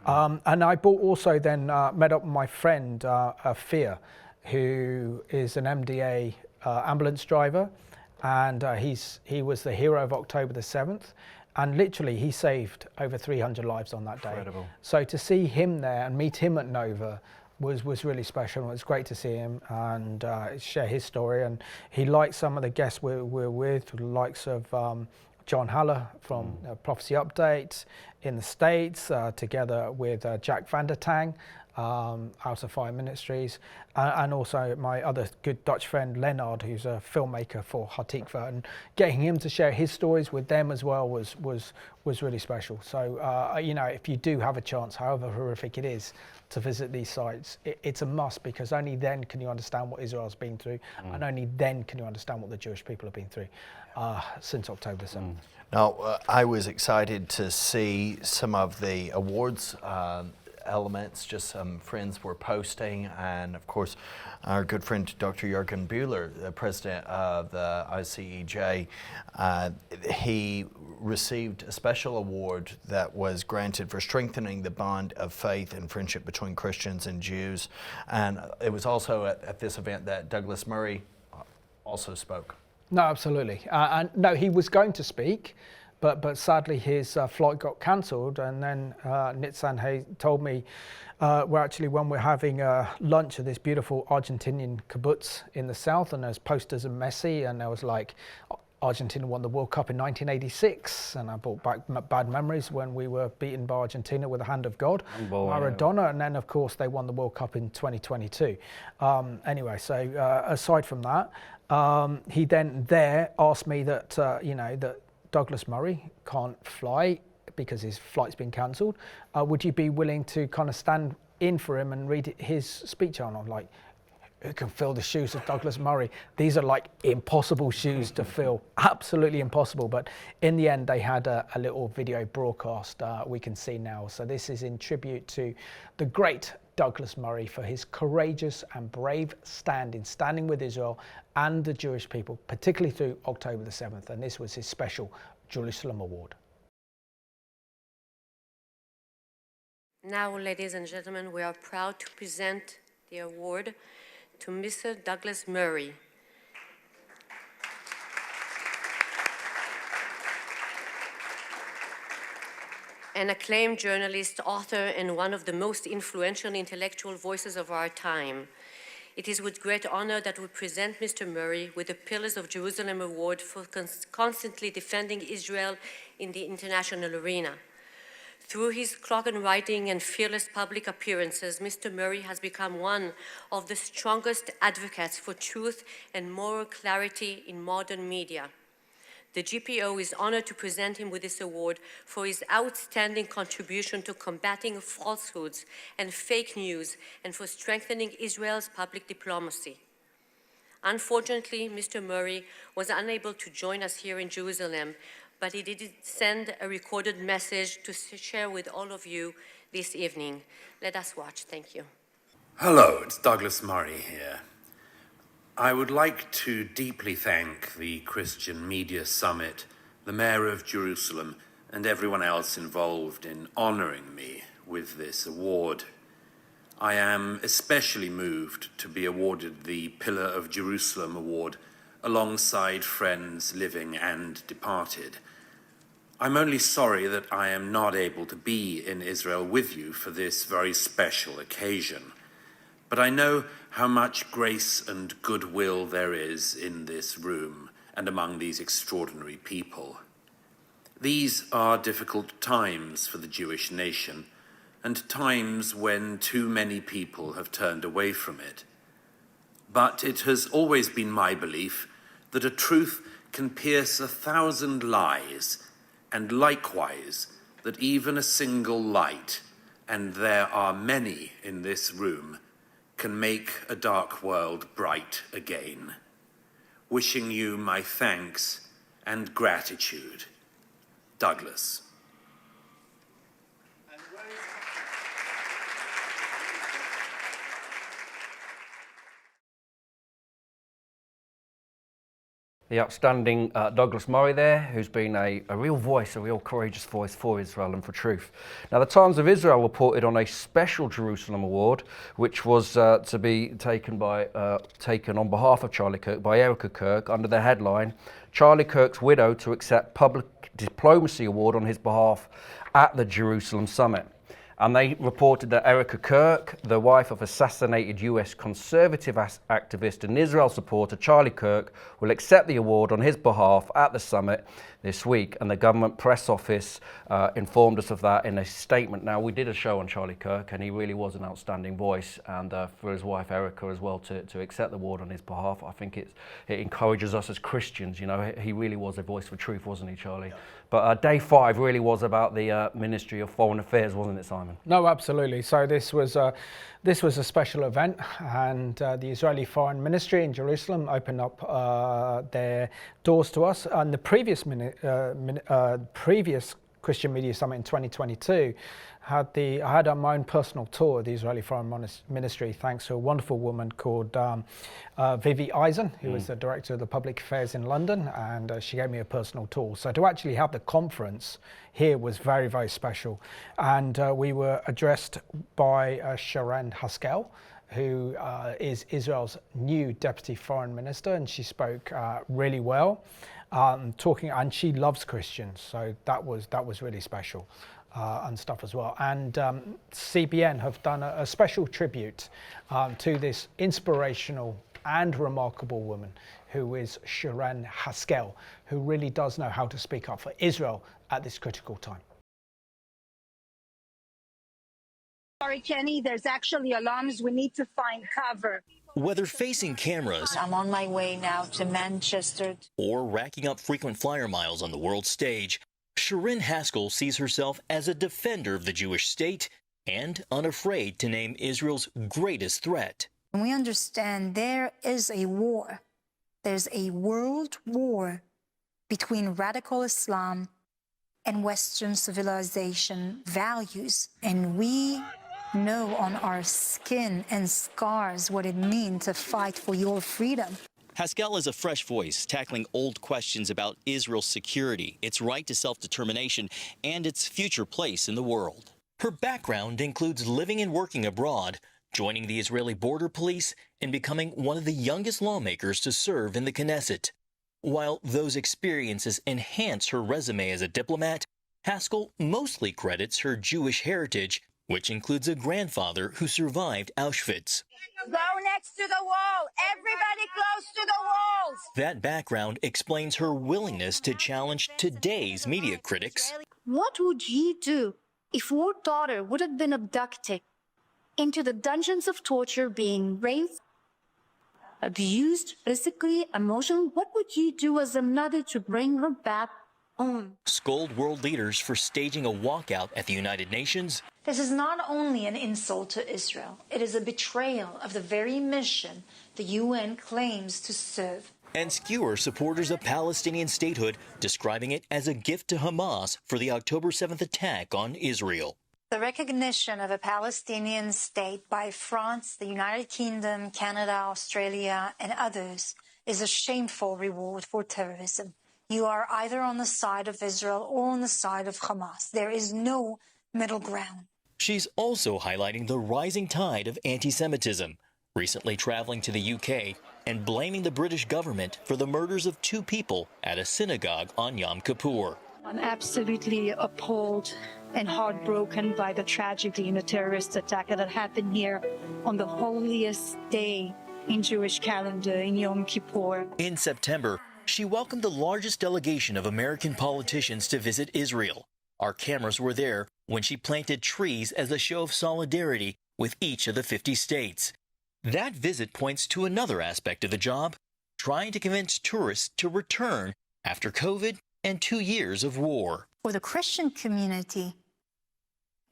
And I bought also then met up with my friend Fear, who is an MDA ambulance driver, and he was the hero of October the 7th, and literally he saved over 300 lives on that day. Incredible. So to see him there and meet him at Nova was really special. It was great to see him and share his story. And he liked some of the guests we're with, the likes of John Haller from Prophecy Update in the States, together with Jack Van der Tang, out of Fire Ministries, and also my other good Dutch friend Leonard, who's a filmmaker for Hatikva, and getting him to share his stories with them as well was really special. So you know, if you do have a chance, however horrific it is, to visit these sites, it's a must, because only then can you understand what Israel's been through, and only then can you understand what the Jewish people have been through since October 7th. Now, I was excited to see some of the awards elements, just some friends were posting, and of course our good friend Dr. Jürgen Bühler, the president of the ICEJ, he received a special award that was granted for strengthening the bond of faith and friendship between Christians and Jews. And it was also at this event that Douglas Murray also spoke. No, absolutely. And no, he was going to speak, but sadly his flight got cancelled, and then Nitzan told me when we're having lunch at this beautiful Argentinian kibbutz in the south, and there's posters of Messi, and there was like, Argentina won the World Cup in 1986, and I brought back bad memories when we were beaten by Argentina with the hand of God, Maradona, and then of course they won the World Cup in 2022. Anyway, so aside from that, he then there asked me that you know, that Douglas Murray can't fly because his flight's been cancelled. Would you be willing to kind of stand in for him and read his speech on? I'm like, who can fill the shoes of Douglas Murray? These are like impossible shoes to fill, absolutely impossible. But in the end, they had a little video broadcast we can see now. So this is in tribute to the great Douglas Murray for his courageous and brave standing with Israel and the Jewish people, particularly through October the 7th. And this was his special Jerusalem Award. Now, ladies and gentlemen, we are proud to present the award to Mr. Douglas Murray. an acclaimed journalist, author, and one of the most influential intellectual voices of our time. It is with great honor that we present Mr. Murray with the Pillars of Jerusalem Award for constantly defending Israel in the international arena. Through his clock and writing and fearless public appearances, Mr. Murray has become one of the strongest advocates for truth and moral clarity in modern media. The GPO is honored to present him with this award for his outstanding contribution to combating falsehoods and fake news and for strengthening Israel's public diplomacy. Unfortunately, Mr. Murray was unable to join us here in Jerusalem, but he did send a recorded message to share with all of you this evening. Let us watch. Thank you. Hello, it's Douglas Murray here. I would like to deeply thank the Christian Media Summit, the Mayor of Jerusalem, and everyone else involved in honoring me with this award. I am especially moved to be awarded the Pillar of Jerusalem Award alongside friends living and departed. I'm only sorry that I am not able to be in Israel with you for this very special occasion. But I know how much grace and goodwill there is in this room and among these extraordinary people. These are difficult times for the Jewish nation, and times when too many people have turned away from it. But it has always been my belief that a truth can pierce 1,000 lies, and likewise that even a single light, and there are many in this room, can make a dark world bright again. Wishing you my thanks and gratitude. Douglas. The outstanding Douglas Murray there, who's been a real voice, a real courageous voice for Israel and for truth. Now, the Times of Israel reported on a special Jerusalem Award, which was to be taken on behalf of Charlie Kirk by Erica Kirk under the headline, Charlie Kirk's widow to accept Public Diplomacy Award on his behalf at the Jerusalem Summit. And they reported that Erica Kirk, the wife of assassinated US conservative activist and Israel supporter Charlie Kirk, will accept the award on his behalf at the summit this week. And the government press office informed us of that in a statement. Now, we did a show on Charlie Kirk, and he really was an outstanding voice. And for his wife Erica as well to accept the award on his behalf, I think it encourages us as Christians. You know, he really was a voice for truth, wasn't he, Charlie? Yeah. But day 5 really was about the Ministry of Foreign Affairs, wasn't it, Simon? No, absolutely. So this was a special event, and the Israeli Foreign Ministry in Jerusalem opened up their doors to us. And the previous Christian Media Summit in 2022 I had my own personal tour of the Israeli Foreign Ministry, thanks to a wonderful woman called Vivi Eisen, who was the director of the Public Affairs in London, and she gave me a personal tour. So to actually have the conference here was very, very special. And we were addressed by Sharon Haskell, who is Israel's new Deputy Foreign Minister, and she spoke really well, and she loves Christians, so that was really special. And stuff as well. And CBN have done a special tribute to this inspirational and remarkable woman who is Sharon Haskell, who really does know how to speak up for Israel at this critical time. Sorry, Kenny, there's actually alarms. We need to find cover. Whether facing cameras, I'm on my way now to Manchester, or racking up frequent flyer miles on the world stage, Sharon Haskell sees herself as a defender of the Jewish state and unafraid to name Israel's greatest threat. We understand there is a war. There's a world war between radical Islam and Western civilization values. And we know on our skin and scars what it means to fight for your freedom. Haskell is a fresh voice, tackling old questions about Israel's security, its right to self-determination, and its future place in the world. Her background includes living and working abroad, joining the Israeli border police, and becoming one of the youngest lawmakers to serve in the Knesset. While those experiences enhance her resume as a diplomat, Haskell mostly credits her Jewish heritage, which includes a grandfather who survived Auschwitz. Go next to the wall. Everybody close to the walls. That background explains her willingness to challenge today's media critics. What would you do if your daughter would have been abducted into the dungeons of torture, being raped, abused, physically, emotionally? What would you do as a mother to bring her back home? Scold world leaders for staging a walkout at the United Nations. This is not only an insult to Israel, it is a betrayal of the very mission the UN claims to serve. And skewer supporters of Palestinian statehood, describing it as a gift to Hamas for the October 7th attack on Israel. The recognition of a Palestinian state by France, the United Kingdom, Canada, Australia, and others is a shameful reward for terrorism. You are either on the side of Israel or on the side of Hamas. There is no middle ground. She's also highlighting the rising tide of anti-Semitism, recently traveling to the UK and blaming the British government for the murders of 2 people at a synagogue on Yom Kippur. I'm absolutely appalled and heartbroken by the tragedy and the terrorist attack that happened here on the holiest day in Jewish calendar, in Yom Kippur. In September, she welcomed the largest delegation of American politicians to visit Israel. Our cameras were there when she planted trees as a show of solidarity with each of the 50 states. That visit points to another aspect of the job, trying to convince tourists to return after COVID and 2 years of war. For the Christian community,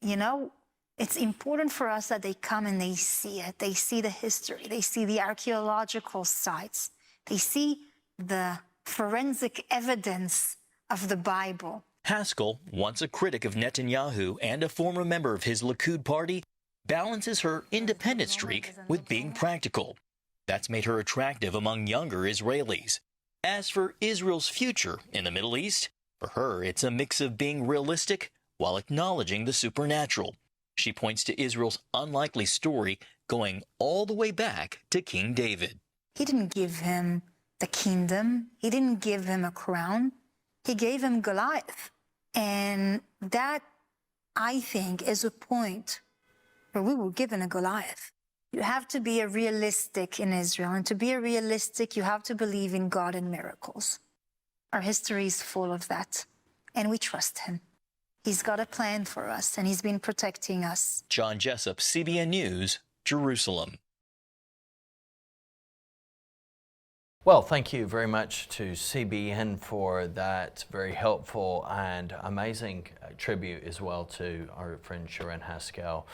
you know, it's important for us that they come and they see it. They see the history. They see the archaeological sites. They see the forensic evidence of the Bible. Haskell, once a critic of Netanyahu and a former member of his Likud party, balances her independent streak with being practical. That's made her attractive among younger Israelis. As for Israel's future in the Middle East, for her it's a mix of being realistic while acknowledging the supernatural. She points to Israel's unlikely story going all the way back to King David. He didn't give him the kingdom. He didn't give him a crown. He gave him Goliath. And that, I think, is a point where we were given a Goliath. You have to be a realistic in Israel. And to be a realistic, you have to believe in God and miracles. Our history is full of that. And we trust him. He's got a plan for us, and he's been protecting us. John Jessup, CBN News, Jerusalem. Well, thank you very much to CBN for that very helpful and amazing tribute as well to our friend Sharon Haskell,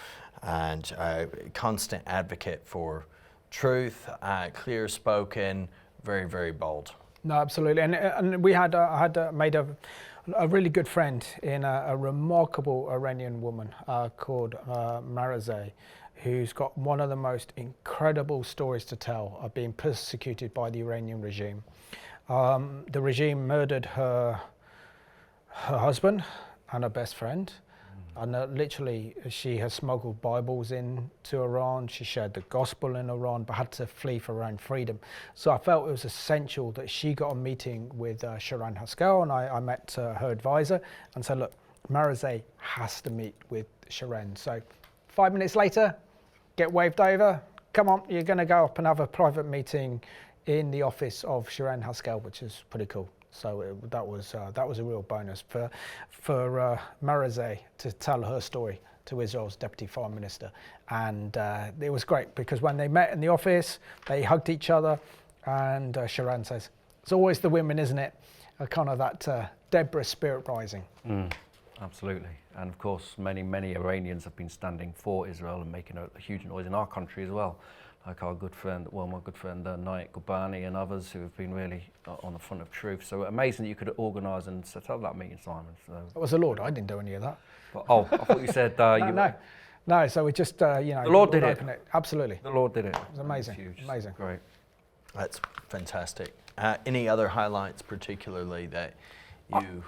and a constant advocate for truth, clear spoken, very, very bold. No, absolutely. And we had made a really good friend in a remarkable Iranian woman called Marazeh, who's got one of the most incredible stories to tell of being persecuted by the Iranian regime. The regime murdered her husband and her best friend. And literally, she has smuggled Bibles into Iran. She shared the gospel in Iran, but had to flee for her own freedom. So I felt it was essential that she got a meeting with Sharon Haskell, and I met her advisor and said, look, Marazeh has to meet with Sharon. So 5 minutes later, get waved over. Come on, you're going to go up and have a private meeting in the office of Sharon Haskell, which is pretty cool. So that was a real bonus for Marazeh to tell her story to Israel's deputy foreign minister, and it was great because when they met in the office, they hugged each other, and Sharon says, "It's always the women, isn't it?" Kind of that Deborah spirit rising. Absolutely, and of course, many Iranians have been standing for Israel and making a huge noise in our country as well. Like my good friend Nayek Gubani and others who have been really on the front of truth. So amazing that you could organise and set up that meeting, Simon. So. It was the Lord. I didn't do any of that. But, I thought you said No. So we just the Lord did it. Absolutely. The Lord did it. It was amazing. It was huge. Amazing. Great. That's fantastic. Any other highlights, particularly that you?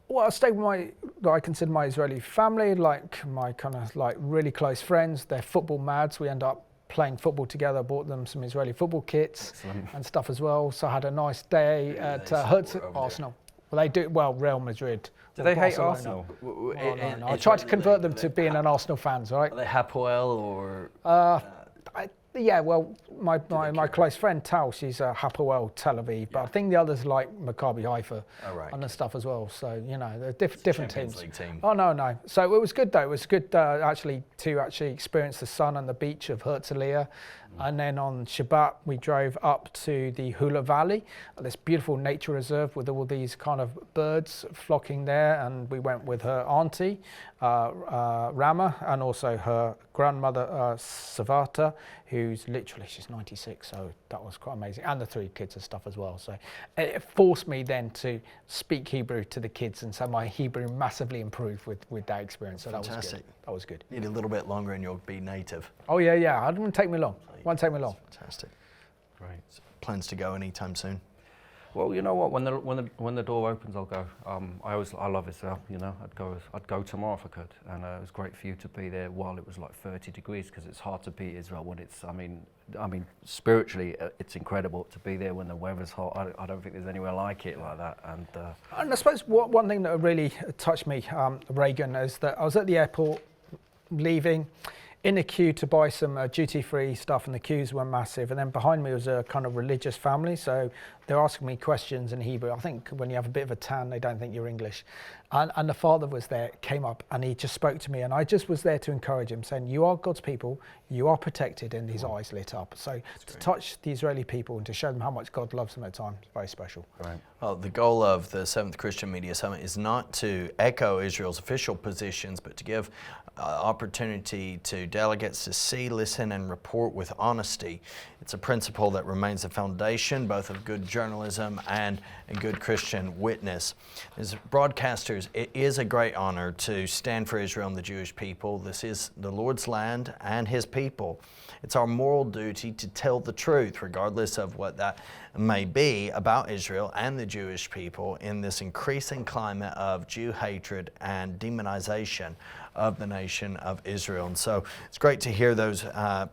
Well, I stayed with I consider my Israeli family, like my kind of like really close friends. They're football mads. We end up playing football together, bought them some Israeli football kits and stuff as well. So I had a nice day at Arsenal. Well, they do well, Real Madrid. Do they hate Barcelona. Arsenal? No. I tried to convert them to being an Arsenal fans, right? Are they Hapoel or? Yeah, well, my close friend Tal, she's a Hapoel Tel Aviv, but I think the others like Maccabi Haifa and the stuff as well. So they're different teams. League team. Oh no. So it was good though. It was good actually to experience the sun and the beach of Herzliya. And then on Shabbat, we drove up to the Hula Valley, this beautiful nature reserve with all these kind of birds flocking there. And we went with her auntie, Rama, and also her grandmother, Savata, who's she's 96. So that was quite amazing. And the 3 kids and stuff as well. So it forced me then to speak Hebrew to the kids. And so my Hebrew massively improved with that experience. So Fantastic. That was good. Need a little bit longer and you'll be native. Oh, yeah. It won't take me long. Won't take me long. Fantastic. Great. Plans to go anytime soon? Well, you know what? When the door opens, I'll go. I love Israel. I'd go tomorrow if I could. And it was great for you to be there while it was like 30 degrees, because it's hard to beat Israel when it's. I mean, spiritually, it's incredible to be there when the weather's hot. I don't think there's anywhere like it like that. And I suppose one thing that really touched me, Reagan, is that I was at the airport leaving, in a queue to buy some duty-free stuff, and the queues were massive. And then behind me was a kind of religious family, so they're asking me questions in Hebrew. I think when you have a bit of a tan, they don't think you're English. And the father was there, came up, and he just spoke to me, and I just was there to encourage him, saying, you are God's people, you are protected, and his eyes lit up. So to touch the Israeli people and to show them how much God loves them at times, very special. Right. Well, the goal of the 7th Christian Media Summit is not to echo Israel's official positions, but to give opportunity to delegates to see, listen, and report with honesty. It's a principle that remains the foundation both of good journalism and a good Christian witness. As broadcasters, it is a great honor to stand for Israel and the Jewish people. This is the Lord's land and His people. It's our moral duty to tell the truth, regardless of what that may be, about Israel and the Jewish people in this increasing climate of Jew hatred and demonization of the nation of Israel. And so it's great to hear those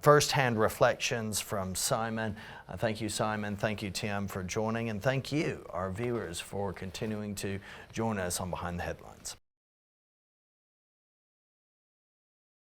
first-hand reflections from Simon. Thank you, Simon. Thank you, Tim, for joining. And thank you, our viewers, for continuing to join us on Behind the Headlines.